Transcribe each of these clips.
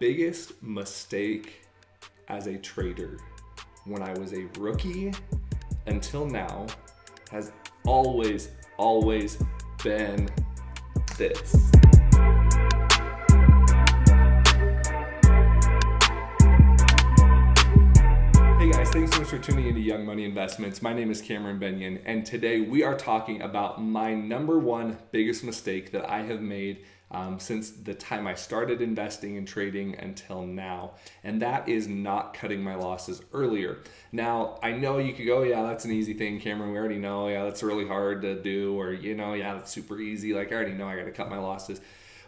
biggest mistake as a trader when I was a rookie until now has always been this. Hey guys, thanks so much for tuning into Young Money Investments. My name is Cameron Bennion, and today we are talking about my number one biggest mistake that I have made since the time I started investing and trading until now, and that is not cutting my losses earlier. Now, I know you could go, yeah, that's an easy thing, Cameron, we already know, yeah, that's really hard to do, or, you know, yeah, that's super easy, like I already know I gotta cut my losses.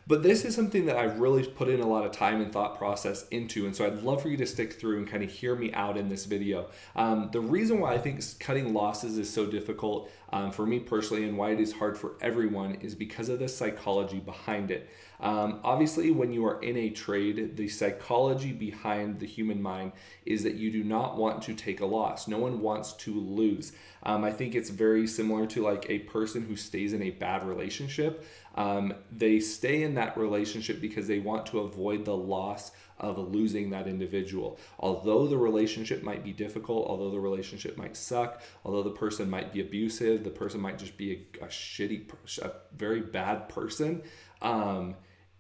But this is something that I've really put in a lot of time and thought process into, and so I'd love for you to stick through and kind of hear me out in this video. The reason why I think cutting losses is so difficult for me personally, and why it is hard for everyone, is because of the psychology behind it. Obviously, when you are in a trade, the psychology behind the human mind is that you do not want to take a loss. No one wants to lose. I think it's very similar to like a person who stays in a bad relationship. They stay in that relationship because they want to avoid the loss of losing that individual. Although the relationship might be difficult, although the relationship might suck, although the person might be abusive, the person might just be a very bad person,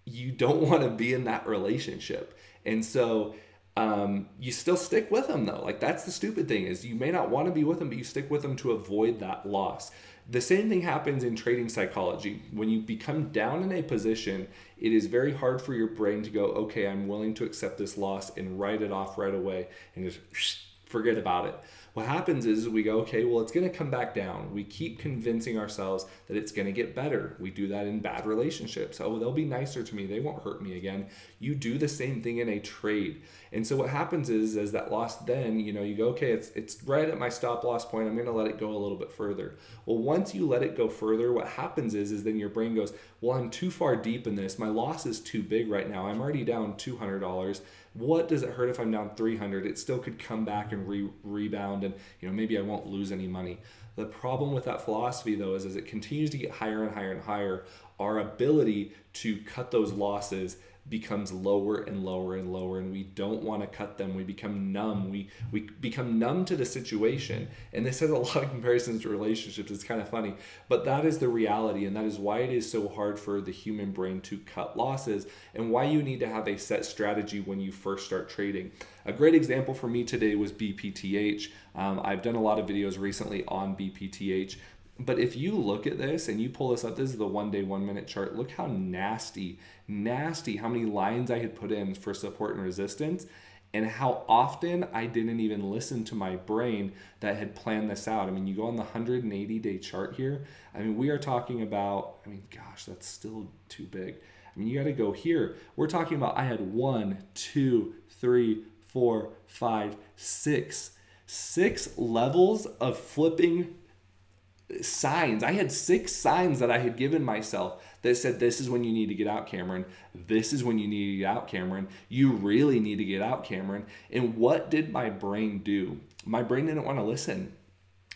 you don't want to be in that relationship. And so you still stick with them though. Like, that's the stupid thing, is you may not want to be with them, but you stick with them to avoid that loss. The same thing happens in trading psychology. When you become down in a position, it is very hard for your brain to go, okay, I'm willing to accept this loss and write it off right away and just forget about it. What happens is we go, okay, well, it's going to come back down. We keep convincing ourselves that it's going to get better. We do that in bad relationships. Oh, they'll be nicer to me. They won't hurt me again. You do the same thing in a trade. And so what happens is, as that loss, then, you know, you go, okay, it's right at my stop loss point. I'm going to let it go a little bit further. Well, once you let it go further, what happens is then your brain goes, well, I'm too far deep in this. My loss is too big right now. I'm already down $200. What does it hurt if I'm down $300? It still could come back and rebound, and you know, maybe I won't lose any money. The problem with that philosophy though is as it continues to get higher and higher and higher, our ability to cut those losses becomes lower and lower and lower, and we don't want to cut them. We become numb. We become numb to the situation. And this has a lot of comparisons to relationships. It's kind of funny, but that is the reality, and that is why it is so hard for the human brain to cut losses, and why you need to have a set strategy when you first start trading. A great example for me today was BPTH. I've done a lot of videos recently on BPTH. But if you look at this and you pull this up, this is the 1 day, 1 minute chart. Look how nasty how many lines I had put in for support and resistance, and how often I didn't even listen to my brain that had planned this out. I mean, you go on the 180-day chart here. I mean, we are talking about, I mean, gosh, that's still too big. I mean, you got to go here. We're talking about, I had 1, 2, 3, 4, 5, 6 levels of flipping signs. I had 6 signs that I had given myself that said, this is when you need to get out, Cameron. This is when you need to get out, Cameron. You really need to get out, Cameron. And what did my brain do? My brain didn't want to listen.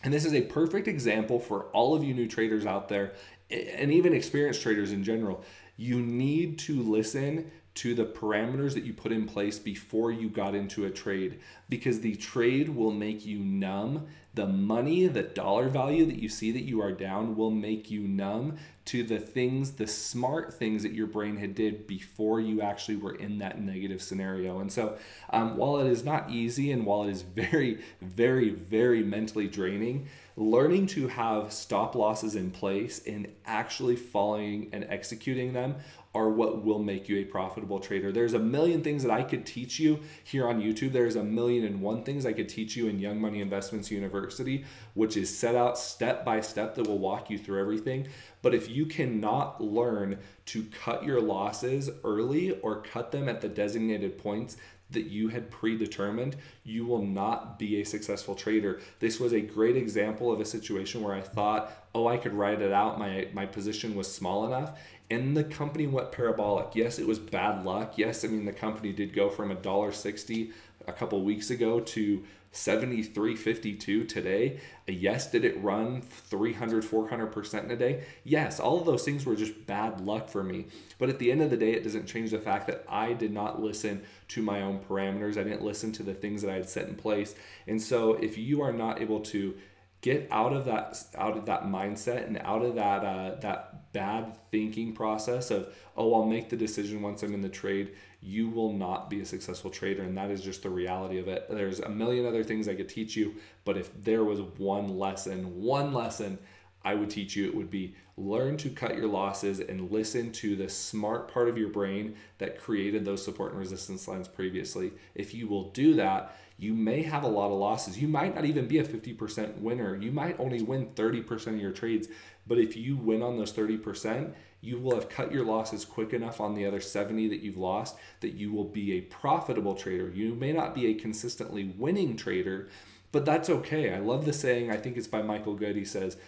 And this is a perfect example for all of you new traders out there, and even experienced traders in general. You need to listen to the parameters that you put in place before you got into a trade, because the trade will make you numb. The money, the dollar value that you see that you are down will make you numb to the things, the smart things that your brain had did before you actually were in that negative scenario. And so while it is not easy, and while it is very, very, very mentally draining, learning to have stop losses in place and actually following and executing them are what will make you a profitable trader. There's a million things that I could teach you here on YouTube. There's a million and one things I could teach you in Young Money Investments University, which is set out step by step that will walk you through everything. But if you cannot learn to cut your losses early or cut them at the designated points that you had predetermined, you will not be a successful trader. This was a great example of a situation where I thought, oh, I could ride it out. My position was small enough, and the company went parabolic. Yes, it was bad luck. Yes, I mean, the company did go from $1.60 a couple weeks ago to 73.52 today? Yes, did it run 300, 400% in a day? Yes, all of those things were just bad luck for me. But at the end of the day, it doesn't change the fact that I did not listen to my own parameters. I didn't listen to the things that I had set in place. And so if you are not able to get out of that mindset and out of that bad thinking process of, oh, I'll make the decision once I'm in the trade, you will not be a successful trader. And that is just the reality of it. There's a million other things I could teach you, but if there was one lesson I would teach you, it would be learn to cut your losses and listen to the smart part of your brain that created those support and resistance lines previously. If you will do that, you may have a lot of losses. You might not even be a 50% winner. You might only win 30% of your trades. But if you win on those 30%, you will have cut your losses quick enough on the other 70 that you've lost that you will be a profitable trader. You may not be a consistently winning trader, but that's okay. I love the saying, I think it's by Michael Good. He says,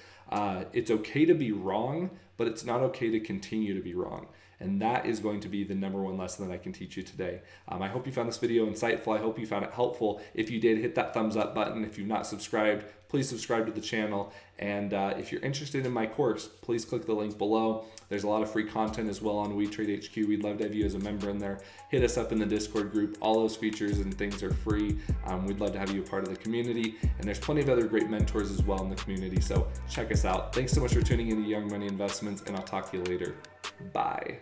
it's okay to be wrong, but it's not okay to continue to be wrong. And that is going to be the number one lesson that I can teach you today. I hope you found this video insightful. I hope you found it helpful. If you did, hit that thumbs up button. If you've not subscribed, please subscribe to the channel. And if you're interested in my course, please click the link below. There's a lot of free content as well on WeTrade HQ. We'd love to have you as a member in there. Hit us up in the Discord group. All those features and things are free. We'd love to have you a part of the community. And there's plenty of other great mentors as well in the community. So check us out. Thanks so much for tuning into Young Money Investments, and I'll talk to you later. Bye.